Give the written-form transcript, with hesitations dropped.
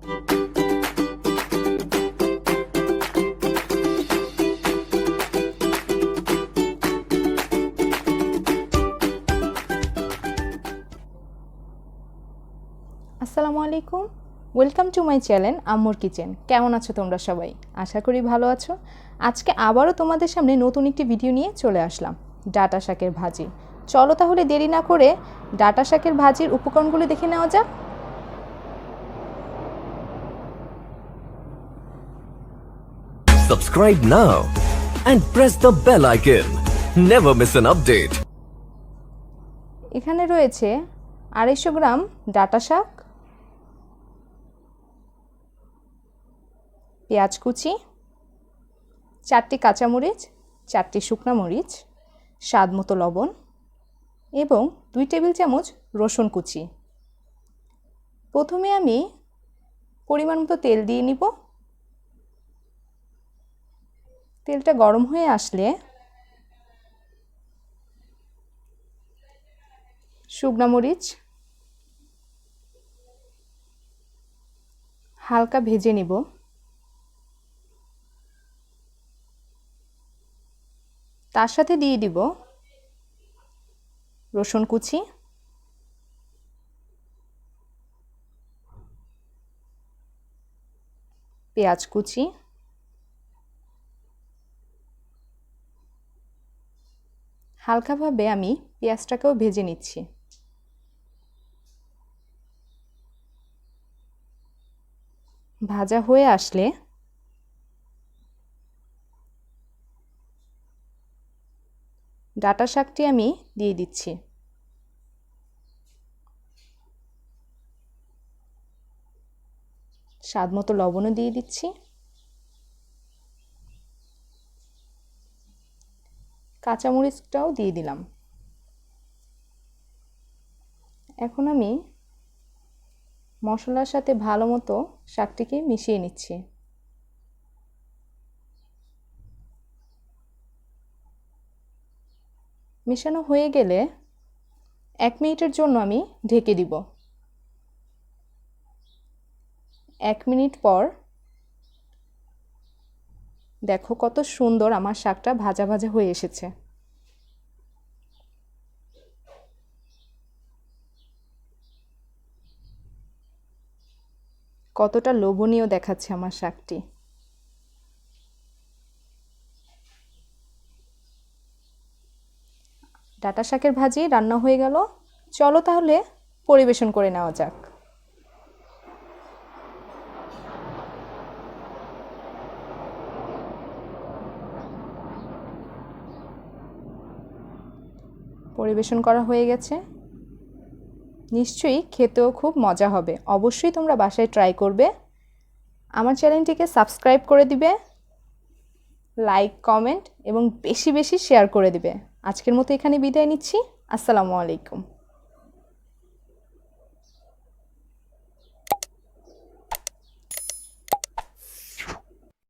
আসসালামু আলাইকুম, welcome to my channel আম্মুর কিচেন। কেমন আছো তোমরা সবাই? আশা করি ভালো আছো। আজকে আবারও তোমাদের সামনে নতুন একটি ভিডিও নিয়ে চলে আসলাম, ডাঁটা শাকের ভাজি। চলো তাহলে দেরি না করে ডাঁটা শাকের ভাজির উপকরণগুলো দেখে নেওয়া যাক। Subscribe now and press the bell icon. Never miss an update. এখানে রয়েছে 250 গ্রাম ডাঁটা শাক, পেঁয়াজ কুচি, 4টি কাঁচামরিচ, 4টি শুকনা মরিচ, স্বাদ মতো লবণ এবং 2 টেবিল চামচ রসুন কুচি। প্রথমে আমি পরিমাণ মতো তেল দিয়ে নিব। তেলটা গরম হয়ে আসলে শুকনা মরিচ হালকা ভেজে নিব। তার সাথে দিয়ে দিব রসুন কুচি, পেঁয়াজ কুচি, হালকাভাবে আমি পেঁয়াজটাকেও ভেজে নিচ্ছি। ভাজা হয়ে আসলে ডাঁটা শাকটি আমি দিয়ে দিচ্ছি। স্বাদ মতো লবণও দিয়ে দিচ্ছি। কাঁচামরিচটাও দিয়ে দিলাম। এখন আমি মশলার সাথে ভালো মতো শাকটিকে মিশিয়ে নিচ্ছি। মেশানো হয়ে গেলে 1 মিনিটের জন্য আমি ঢেকে দিব। 1 মিনিট পর দেখো কত সুন্দর আমার শাকটা ভাজা ভাজা হয়ে এসেছে। কতটা লোভনীয় দেখাচ্ছে আমার শাকটি। ডাঁটা শাকের ভাজি রান্না হয়ে গেল। চলো তাহলে পরিবেশন করে নেওয়া যাক। পরিবেশন করা হয়ে গেছে। নিশ্চয়ই খেতেও খুব মজা হবে। অবশ্যই তোমরা বাসায় ট্রাই করবে। আমার চ্যানেলটিকে সাবস্ক্রাইব করে দিবে, লাইক, কমেন্ট এবং বেশি বেশি শেয়ার করে দিবে। আজকের মতো এখানে বিদায় নিচ্ছি। আসসালামু আলাইকুম।